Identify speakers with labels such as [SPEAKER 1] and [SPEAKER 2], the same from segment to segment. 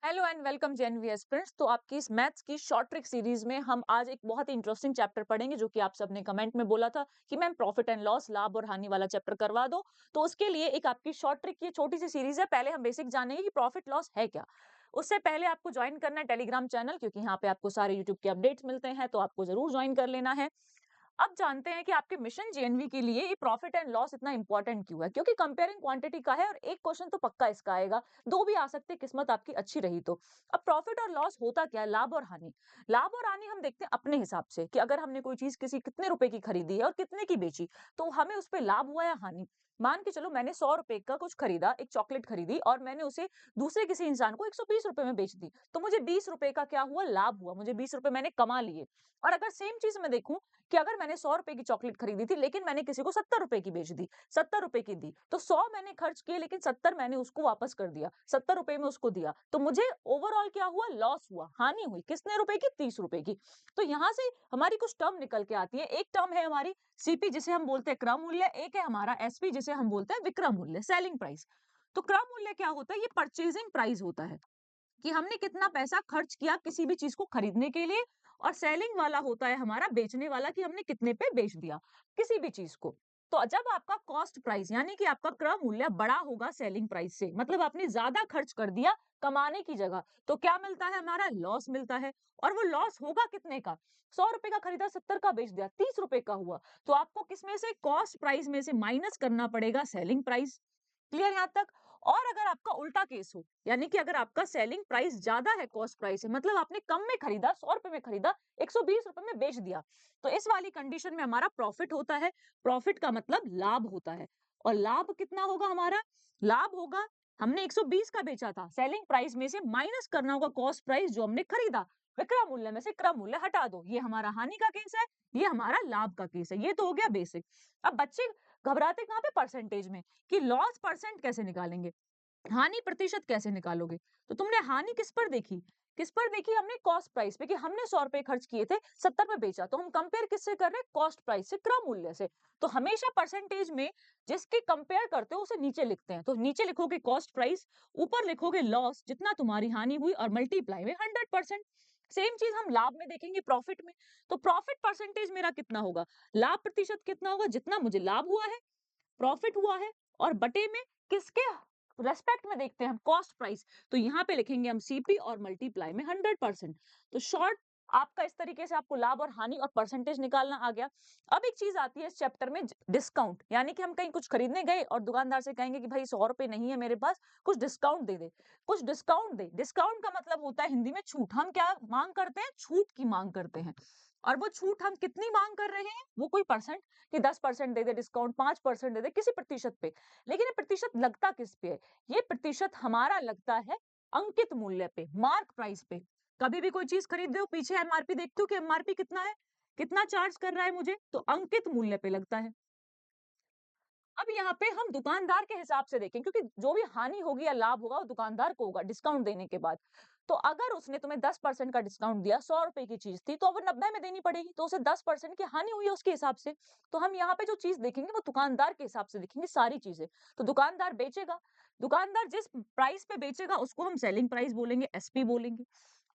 [SPEAKER 1] Hello and welcome JNVS friends. तो आपकी इस मैथ्स की शॉर्ट ट्रिक सीरीज में हम आज एक बहुत ही इंटरेस्टिंग चैप्टर पढ़ेंगे जो कि आप सबने कमेंट में बोला था कि मैम प्रॉफिट एंड लॉस, लाभ और हानि वाला चैप्टर करवा दो। तो उसके लिए एक आपकी शॉर्ट ट्रिक की छोटी सी सीरीज है। पहले हम बेसिक जानेंगे कि प्रॉफिट लॉस है क्या। उससे पहले आपको ज्वाइन करना है टेलीग्राम चैनल, क्योंकि यहाँ पे आपको सारे यूट्यूब के अपडेट्स मिलते हैं, तो आपको जरूर ज्वाइन कर लेना है। अब जानते हैं कि आपके मिशन जेएनवी के लिए ये प्रॉफिट एंड लॉस इतना इंपॉर्टेंट क्यों है। क्योंकि कंपेयरिंग क्वांटिटी का है और एक क्वेश्चन तो पक्का इसका आएगा, दो भी आ सकते हैं किस्मत आपकी अच्छी रही तो। अब प्रॉफिट और लॉस होता क्या है, लाभ और हानि। लाभ और हानि हम देखते हैं अपने हिसाब से कि अगर हमने कोई चीज किसी कितने रुपए की खरीदी है और कितने की बेची, तो हमें उस पर लाभ हुआ या हानि। मान के चलो मैंने 100 रुपए का कुछ खरीदा, एक चॉकलेट खरीदी और मैंने उसे दूसरे किसी इंसान को 120 रुपए में बेच दी, तो मुझे 20 रुपए का क्या हुआ, लाभ हुआ। मुझे 20 रुपए मैंने कमा लिए। और अगर सेम चीज मैं देखूं कि अगर मैंने 100 रुपए की चॉकलेट खरीदी थी लेकिन मैंने किसी को 70 रुपए की बेच दी, 70 रुपए की दी, तो 100 मैंने खर्च किए लेकिन 70 मैंने उसको वापस कर दिया, 70 रुपए में उसको दिया, तो मुझे ओवरऑल क्या हुआ, लॉस हुआ, हानि हुई। कितने रुपए की, 30 रुपए की। तो यहाँ से हमारी कुछ टर्म निकल के आती है। एक टर्म है हमारी सीपी जिसे हम बोलते हैं क्रय मूल्य, एक है हमारा एसपी जिसे हम बोलते हैं विक्रय मूल्य, सेलिंग प्राइस। तो क्रय मूल्य क्या होता है, ये परचेजिंग प्राइस होता है कि हमने कितना पैसा खर्च किया किसी भी चीज को खरीदने के लिए। और सेलिंग वाला होता है हमारा बेचने वाला, कि हमने कितने पे बेच दिया किसी भी चीज को। तो जब आपका कॉस्ट प्राइस यानी कि आपका क्रय मूल्य बड़ा होगा सेलिंग प्राइस से, मतलब आपने ज्यादा खर्च कर दिया कमाने की जगह, तो क्या मिलता है, हमारा लॉस मिलता है। और वो लॉस होगा कितने का, 100 रुपए का खरीदा, 70 का बेच दिया, 30 रुपए का हुआ। तो आपको किसमें से, कॉस्ट प्राइस में से माइनस करना पड़ेगा सेलिंग प्राइस। क्लियर यहाँ तक। और अगर आपका उल्टा केस हो, यानी कि अगर आपका सेलिंग प्राइस ज्यादा है कॉस्ट प्राइस है, मतलब आपने कम में खरीदा, 100 रुपए में खरीदा, 120 रुपए में बेच दिया, तो इस वाली कंडीशन में हमारा प्रॉफिट होता है। प्रॉफिट का मतलब लाभ होता है। और लाभ कितना होगा हमारा, लाभ होगा, हमने 120 का बेचा था, सेलिंग प्राइस में से माइनस करना होगा कॉस्ट प्राइस जो हमने खरीदा, विक्रय मूल्य में से क्रय मूल्य हटा दो। ये हमारा हानि का केस है, ये हमारा लाभ का केस है। ये तो हो गया बेसिक। अब बच्चे घबराते कहाँ पे, परसेंटेज में, कि लॉस परसेंट कैसे निकालेंगे, हानि प्रतिशत कैसे निकालोगे। तो तुमने हानि किस पर देखी, किस पर देखी, हमने कॉस्ट प्राइस पे, कि हमने 100 रुपए खर्च किए थे, 70 में बेचा, तो हम कंपेयर किससे कर रहे हैं, कॉस्ट प्राइस से, क्रय मूल्य से। तो हमेशा परसेंटेज में जिसके कंपेयर करते हो उसे नीचे लिखते हैं। तो नीचे लिखोगे कॉस्ट प्राइस, ऊपर लिखोगे लॉस, जितना तुम्हारी हानि हुई, और मल्टीप्लाई में 100%। सेम चीज हम लाभ में देखेंगे, प्रॉफिट में। तो प्रॉफिट परसेंटेज मेरा कितना होगा, लाभ प्रतिशत कितना होगा, जितना मुझे लाभ हुआ है, प्रॉफिट हुआ है, और बटे में किसके रेस्पेक्ट में देखते हैं हम, कॉस्ट प्राइस। तो यहाँ पे लिखेंगे हम सीपी और मल्टीप्लाई में 100%। तो शॉर्ट आपका इस तरीके से आपको लाभ और हानि और परसेंटेज निकालना आ गया। अब एक चीज आती है इस चैप्टर में, डिस्काउंट। यानी कि हम कहीं कुछ खरीदने गए और दुकानदार से कहेंगे कि भाई 100 रुपए नहीं है मेरे पास, कुछ डिस्काउंट दे दे, कुछ डिस्काउंट दे। डिस्काउंट का मतलब होता है हिंदी में छूट। हम क्या मांग करते हैं, छूट की मांग करते हैं। और वो छूट हम कितनी मांग कर रहे हैं, वो कोई परसेंट, कि 10% दे दे डिस्काउंट, 5% दे दे किसी प्रतिशत पे। लेकिन ये प्रतिशत लगता किस पे है, ये प्रतिशत हमारा लगता है अंकित मूल्य पे, मार्क प्राइस पे। कभी भी कोई चीज खरीदते हो, पीछे एमआरपी देखते हो कि एमआरपी कितना है, कितना चार्ज कर रहा है मुझे, तो अंकित मूल्य पे लगता है। अब यहाँ पे हम दुकानदार के हिसाब से देखें, क्योंकि जो भी हानि होगी या लाभ होगा वो दुकानदार को होगा डिस्काउंट देने के बाद। तो अगर उसने तुम्हें 10% का डिस्काउंट दिया, 100 रुपए की चीज थी, तो अब वो 90 में देनी पड़ेगी, तो उसे 10% की हानि हुई है उसके हिसाब से। तो हम यहाँ पे जो चीज देखेंगे वो दुकानदार के हिसाब से देखेंगे सारी चीजें। तो दुकानदार बेचेगा, दुकानदार जिस प्राइस पे बेचेगा उसको हम सेलिंग प्राइस बोलेंगे, एसपी बोलेंगे।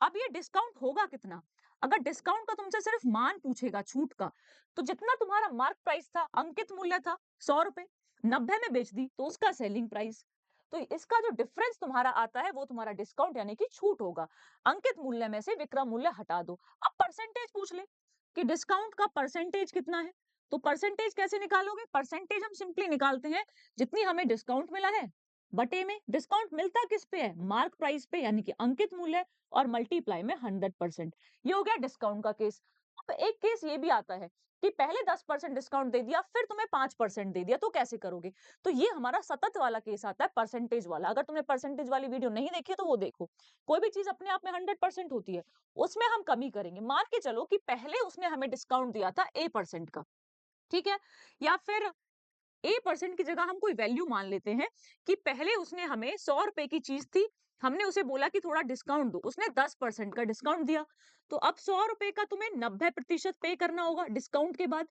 [SPEAKER 1] अब ये डिस्काउंट होगा कितना, अगर डिस्काउंट का तुमसे सिर्फ मान पूछेगा, छूट का, तो जितना तुम्हारा मार्क प्राइस था, अंकित मूल्य था 100 रुपए, 90 में बेच दी तो उसका सेलिंग प्राइस। तो इसका जो डिफरेंस तुम्हारा आता है वो तुम्हारा डिस्काउंट यानी कि छूट होगा। अंकित मूल्य में से विक्रय मूल्य हटा दो। अब परसेंटेज पूछ ले कि डिस्काउंट का परसेंटेज कितना है, तो परसेंटेज कैसे निकालोगे, परसेंटेज हम सिंपली निकालते हैं जितनी हमें डिस्काउंट मिला है बटे में, डिस्काउंट मिलता किस पे है, मार्क प्राइस पे, यानी कि अंकित मूल्य, और मल्टीप्लाई में 100%। ये हो गया डिस्काउंट का केस। अब एक केस ये भी आता है कि पहले 10% डिस्काउंट दे दिया, फिर तुम्हें 5% दे दिया, तो कैसे करोगे। तो ये हमारा सतत वाला केस आता है, परसेंटेज वाला। अगर तुमने परसेंटेज वाली वीडियो नहीं देखी तो वो देखो। कोई भी चीज अपने आप में 100% होती है, उसमें हम कमी करेंगे। मान के चलो कि पहले उसने हमें डिस्काउंट दिया था A% का, ठीक है, या फिर A% की जगह हम कोई वैल्यू मान लेते हैं कि पहले उसने हमें 100 रुपए की चीज थी, हमने उसे बोला कि थोड़ा डिस्काउंट दो, उसने 10% का डिस्काउंट दिया, तो अब 100 रुपए का तुम्हें 90% पे करना होगा डिस्काउंट के बाद।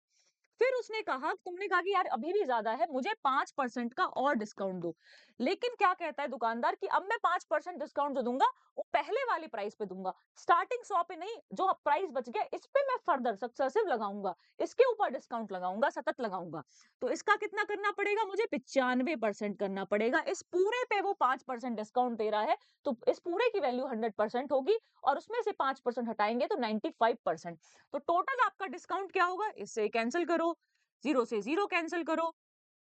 [SPEAKER 1] फिर उसने कहा, तुमने कहा कि यार अभी भी ज्यादा है, मुझे 5% का और डिस्काउंट दो। लेकिन क्या कहता है दुकानदार कि अब मैं 5% डिस्काउंट जो दूंगा, पहले वाले प्राइस पे दूंगा, स्टार्टिंग 100 पे नहीं, जो प्राइस बच गया इस पे मैं फर्दर सक्सेसिव लगाऊंगा, इसके ऊपर डिस्काउंट लगाऊंगा, सतत लगाऊंगा। तो इसका कितना करना पड़ेगा मुझे? 95% करना पड़ेगा। इस पूरे पे वो 5% डिस्काउंट दे रहा है, तो इस पूरे की वैल्यू 100% होगी और उसमें से 5% हटाएंगे तो 95%। तो टोटल आपका डिस्काउंट क्या होगा? इससे कैंसिल करो, 0 से 0 कैंसिल करो,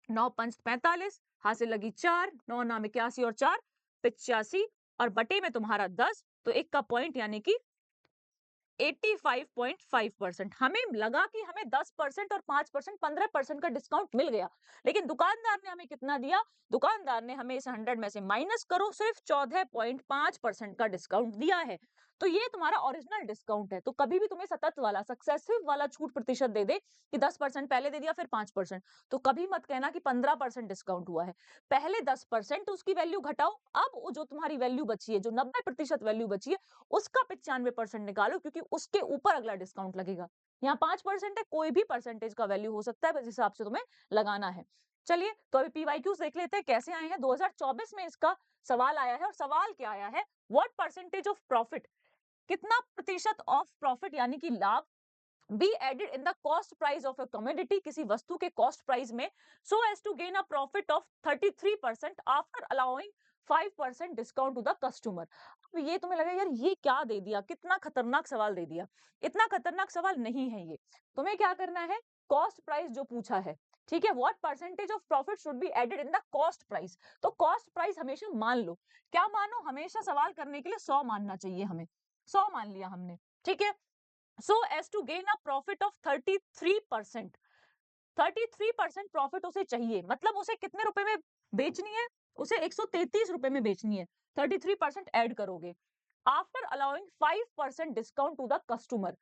[SPEAKER 1] 9 पंच 45, हाथ से लगी 4, 9 नाम 81 और 4 85 और बटे में तुम्हारा 10, तो एक का पॉइंट यानी कि 85.5%। हमें लगा कि हमें 10% और 5%, 15% का डिस्काउंट मिल गया, लेकिन दुकानदार ने हमें कितना दिया? दुकानदार ने हमें इस 100 में से माइनस करो, सिर्फ 14.5% का डिस्काउंट दिया है। तो ये तुम्हारा ओरिजिनल डिस्काउंट है। तो कभी भी तुम्हें सतत वाला, सक्सेसिव वाला छूट प्रतिशत दे दे कि 10% पहले दे दिया फिर 5%, तो कभी मत कहना कि 15% डिस्काउंट हुआ है। पहले 10% उसकी वैल्यू घटाओ, अब वो जो तुम्हारी वैल्यू बची है, जो 90% वैल्यू बची है, उसका 95% निकालो, क्योंकि उसके ऊपर अगला डिस्काउंट लगेगा। यहाँ 5% है, कोई भी परसेंटेज का वैल्यू हो सकता है, बस हिसाब से तुम्हें लगाना है। चलिए, तो अभी पीवाईक्यूज देख लेते हैं कैसे आए हैं। 2024 में इसका सवाल आया है, और सवाल क्या आया है? व्हाट परसेंटेज ऑफ प्रॉफिट, कितना प्रतिशत ऑफ प्रॉफिट यानी कि लाभ, be added in the cost price of a commodity, किसी वस्तु के कॉस्ट प्राइस में, so as to gain a profit of 33% after allowing 5% discount to the customer. अब ये तुम्हें लगा यार ये क्या दे दिया, कितना खतरनाक सवाल दे दिया। इतना खतरनाक सवाल नहीं है ये। तुम्हें क्या करना है? कॉस्ट प्राइस जो पूछा है, ठीक है, what percentage of profit should be added in the cost price, तो कॉस्ट प्राइस हमेशा मान लो। क्या मानो? हमेशा सवाल करने के लिए 100 मानना चाहिए हमें। 100 मान लिया हमने, ठीक है। so as to gain a profit of 33%, 33% profit उसे चाहिए, मतलब उसे कितने रुपए में बेचनी है? उसे 133 रुपए में बेचनी है। 33% ऐड करोगे after allowing 5% discount to the customer.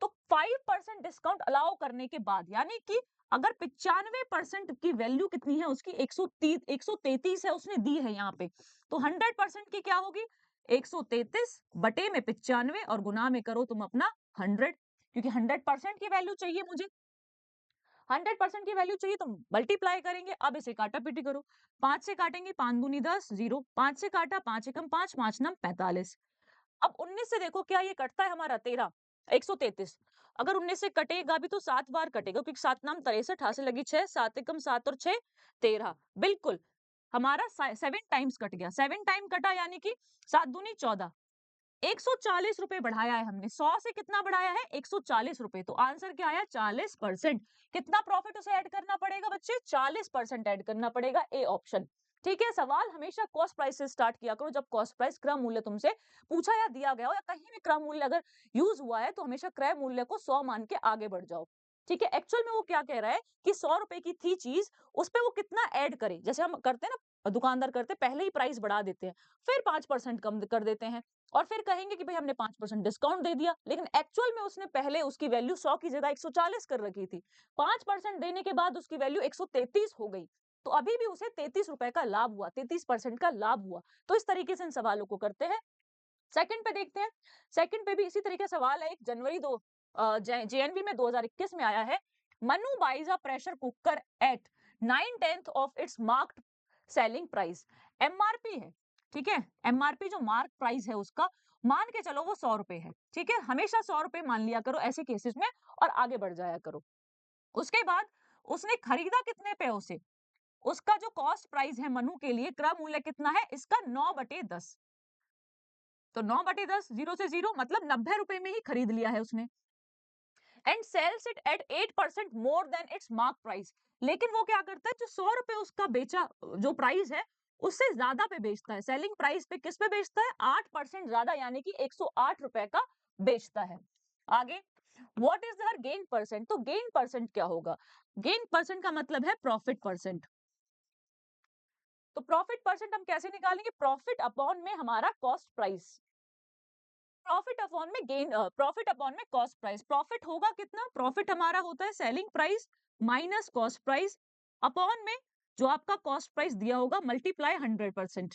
[SPEAKER 1] तो 5% डिस्काउंट अलाउ करने के बाद, यानी कि अगर 95% की वैल्यू कितनी है उसकी? 133 है, उसने दी है यहाँ पे, तो 100% की क्या होगी? 133 बटे में 95 और गुना में करो तुम अपना 100, क्योंकि 100% की वैल्यू चाहिए मुझे। 100% की वैल्यू चाहिए तो मल्टीप्लाई करेंगे। अब इसे काटा पीटी करो, 5 से काटेंगे, 5 दूनी 10, 0, 5 से काटा, 5 एकम 5, 5 नम 45। अब 19 से देखो क्या ये कटता है हमारा? 13, 133। अगर 19 से कटेगा भी तो 7 बार कटेगा, क्योंकि 7 नाम 63, हाथ से लगी 6, 7 एकम 7 और 6 13, बिल्कुल हमारा 7 टाइम्स कट गया। 7 टाइम कटा यानी कि 7 दूनी 14, 140 रुपए बढ़ाया है हमने। 100 से कितना बढ़ाया है? 140 रुपए। तो आंसर क्या आया? 40%। कितना प्रॉफिट उसे ऐड करना पड़ेगा बच्चे? 40% ऐड करना पड़ेगा, ए ऑप्शन। ठीक है, सवाल हमेशा कॉस्ट प्राइस से स्टार्ट किया करो। जब कॉस्ट प्राइस क्रय मूल्य तुमसे पूछा या दिया गया हो, या कहीं भी क्रय मूल्य अगर यूज हुआ है, तो हमेशा क्रय मूल्य को 100 मान के आगे बढ़ जाओ। ठीक है, एक्चुअल में वो क्या कह रहा है कि 100 रुपए की थी चीज, उस पर वो कितना ऐड करे। जैसे हम करते हैं ना, दुकानदार करते, पहले ही प्राइस बढ़ा देते हैं, फिर 5% कम कर देते हैं, और फिर कहेंगे कि भाई हमने 5% डिस्काउंट दे दिया, लेकिन एक्चुअल में उसने पहले उसकी वैल्यू 100 की जगह 140 कर रखी थी। 5% देने के बाद उसकी वैल्यू 133 हो गई, तो अभी भी उसे 33 रुपए का लाभ हुआ, 33% का लाभ हुआ। तो इस तरीके से इन सवालों को करते हैं। सेकंड पे देखते हैं। सेकंड पे भी इसी तरीके का सवाल है। एक जनवरी दो जेएनवी में 2021 में आया है। Manu buys a pressure cooker at 9/10 of its marked selling price. MRP है, ठीक है, एमआरपी जो मार्क प्राइस है उसका, मान के चलो वो 100 रुपए है, ठीक है, हमेशा 100 रुपए मान लिया करो ऐसे केसेस में, और आगे बढ़ जाया करो। उसके बाद उसने खरीदा कितने पे उसे? उसका जो कॉस्ट प्राइस है मनु के लिए, क्रय मूल्य कितना है इसका? 9/10। तो 9/10, 0 से 0, मतलब 90 रुपए में ही खरीद लिया है उसने। And sells it at 8% more than its mark price. लेकिन वो क्या करता है, जो 100 रुपए उसका बेचा, जो प्राइस है उससे ज्यादा पे बेचता है। सेलिंग प्राइस पे किस पे बेचता है? 8% ज्यादा, यानी कि 108 रुपए का बेचता है। आगे, what is their gain percent? तो गेन परसेंट क्या होगा? गेन परसेंट का मतलब है प्रॉफिट परसेंट। तो प्रॉफिट परसेंट हम कैसे निकालेंगे? प्रॉफिट अपॉन में हमारा कॉस्ट प्राइस, प्रॉफिट अपॉन में गेन, प्रॉफिट अपॉन में कॉस्ट प्राइस। प्रॉफिट होगा कितना? प्रॉफिट हमारा होता है selling price minus cost price, upon में जो आपका कॉस्ट प्राइस दिया होगा, मल्टीप्लाई 100%।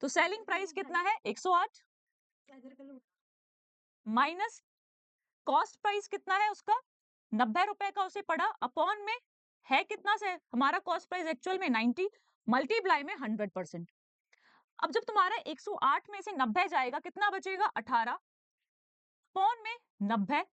[SPEAKER 1] तो सेलिंग प्राइस कितना है? 108, माइनस कॉस्ट प्राइस कितना है उसका? 90 रुपए का उसे पड़ा, अपॉन में है कितना से हमारा कॉस्ट प्राइस एक्चुअल में 90, मल्टीप्लाई में 100%। अब जब तुम्हारा 108 में से 90 जाएगा कितना बचेगा? 18 अपॉन में 90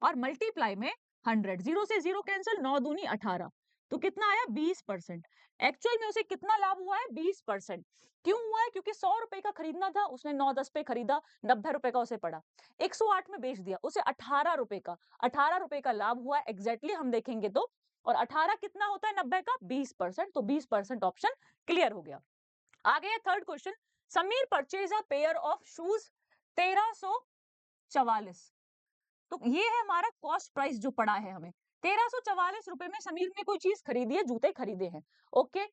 [SPEAKER 1] और मल्टीप्लाई में 100, 0 से 0 कैंसिल, 9 दूनी 18, तो कितना आया? 20%। एक्चुअल में उसे कितना लाभ हुआ है? 20%। क्यों हुआ है? क्योंकि 100 रुपए का खरीदना था, उसने 9-10 पे खरीदा, 90 रुपए का उसे पड़ा, 108 में बेच दिया, उसे 18 रुपए का लाभ हुआ एग्जैक्टली हम देखेंगे तो। और 18 कितना होता है 90 का? 20%, तो 20% ऑप्शन क्लियर हो गया। आ गया third question. Sameer purchase a pair of shoes 1344, तो ये है हमारा कॉस्ट प्राइस जो पड़ा है हमें। 1344 रुपए में समीर ने कोई चीज खरीदी है, जूते खरीदे हैं। ओके,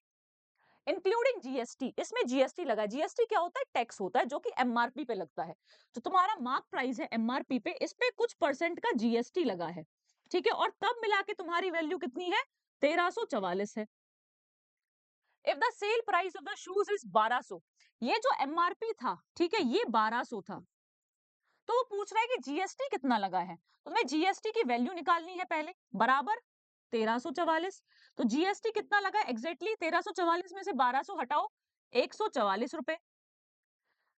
[SPEAKER 1] इंक्लूडिंग जीएसटी, इसमें जीएसटी लगा। जीएसटी क्या होता है? टैक्स होता है जो कि एमआरपी पे लगता है। तो तुम्हारा मार्क प्राइस है एमआरपी पे, इस पे कुछ परसेंट का जीएसटी लगा है, ठीक है, और तब मिला के तुम्हारी वैल्यू कितनी है? 1344 है। If the sale price of the shoes is 1200, ये जो एमआरपी था, ठीक है, ये 1200 था, तो वो पूछ रहा है कि जीएसटी कितना लगा है, तो तुम्हें जीएसटी की वैल्यू निकालनी है पहले, बराबर 1344। तो जीएसटी कितना लगा एग्जैक्टली? 1344 में से 1200 हटाओ, 144 रुपए।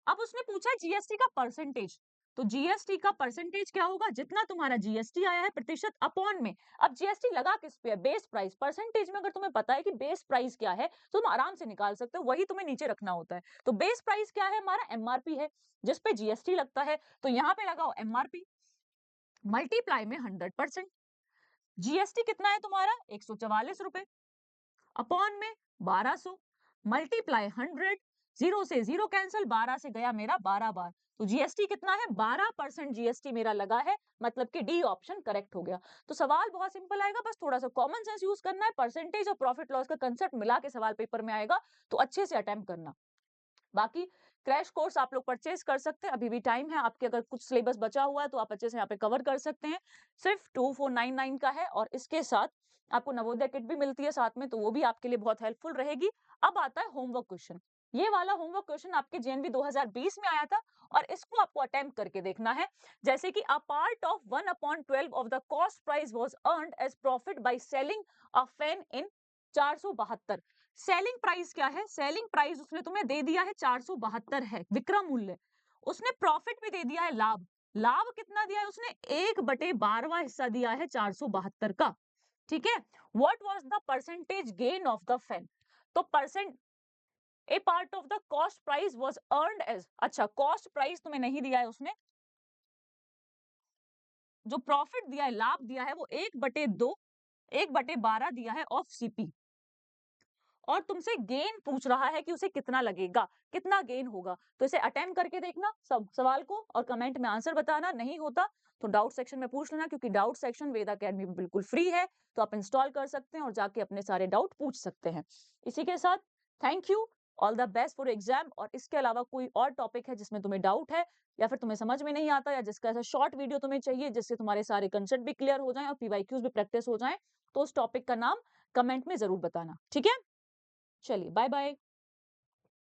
[SPEAKER 1] अब उसने पूछा है जीएसटी का परसेंटेज, तो जीएसटी का परसेंटेज क्या होगा? जितना तुम्हारा जीएसटी आया है प्रतिशत अपॉन में, अब जीएसटी लगा किस पे है? Base price. परसेंटेज में अगर तुम्हें पता है कि बेस प्राइस क्या है तो तुम आराम से निकाल सकते हो, वही तुम्हें नीचे रखना होता है। तो बेस प्राइस क्या है? हमारा एमआरपी है जिस पे जीएसटी लगता है, तो यहाँ पे लगाओ एमआरपी मल्टीप्लाई में 100%। जीएसटी कितना है तुम्हारा? 144 रुपए अपॉन में 1200 मल्टीप्लाई 100, 0 से 0 कैंसिल, 12 से गया मेरा 12 बार, तो जीएसटी कितना है? 12% जीएसटी मेरा लगा है, मतलब कि डी ऑप्शन करेक्ट हो गया। तो सवाल बहुत सिंपल आएगा, बस थोड़ा सा कॉमन सेंस यूज करना है। परसेंटेज और प्रॉफिट लॉस का कंसेप्ट मिला के सवाल पेपर में आएगा, तो अच्छे से अटेम्प्ट करना। बाकी क्रैश कोर्स आप लोग परचेज कर सकते हैं, अभी भी टाइम है आपके, अगर कुछ सिलेबस बचा हुआ है तो आप अच्छे से यहाँ पे कवर कर सकते हैं। सिर्फ 2499 का है, और इसके साथ आपको नवोदय किट भी मिलती है साथ में, तो वो भी आपके लिए बहुत हेल्पफुल रहेगी। अब आता है होमवर्क क्वेश्चन। ये वाला होमवर्क क्वेश्चन आपके जेएनवी 2020 में आया था, और इसको आपको अटेम्प्ट करके देखना है। जैसे कि a part of 1/12 of the cost price was earned as profit by selling a fan in 472। Selling price क्या है? सेलिंग प्राइस उसने तुम्हें दे दिया है 472 है विक्रय मूल्य, उसने प्रॉफिट भी दे दिया है लाभ। लाभ कितना दिया है उसने? 1/12वां हिस्सा दिया है 472 का, ठीक है। What was the percentage gain of the fan? तो percent a part of the cost price was earned as, अच्छा कॉस्ट प्राइस तुम्हें नहीं दिया है उसने, जो प्रॉफिट दिया है, लाभ दिया है, वो 1/2, 1/12 दिया है ऑफ सीपी, और तुमसे गेन पूछ रहा है कि उसे कितना लगेगा, कितना गेन होगा। तो इसे अटेम्प्ट करके देखना सब सवाल को, और कमेंट में आंसर बताना। नहीं होता तो डाउट सेक्शन में पूछ लेना, क्योंकि डाउट सेक्शन वेद अकेडमी में बिल्कुल फ्री है, तो आप इंस्टॉल कर सकते हैं और जाके अपने सारे डाउट पूछ सकते हैं। इसी के साथ thank you, all the best for exam. और इसके अलावा कोई और टॉपिक है जिसमें तुम्हें डाउट है, या फिर तुम्हें समझ में नहीं आता, या जिसका ऐसा शॉर्ट वीडियो तुम्हें चाहिए जिससे तुम्हारे सारे कंसेप्ट भी क्लियर हो जाएं और पीवाईक्यूज भी प्रैक्टिस हो जाएं, तो उस टॉपिक का नाम कमेंट में जरूर बताना, ठीक है। चलिए बाय बाय।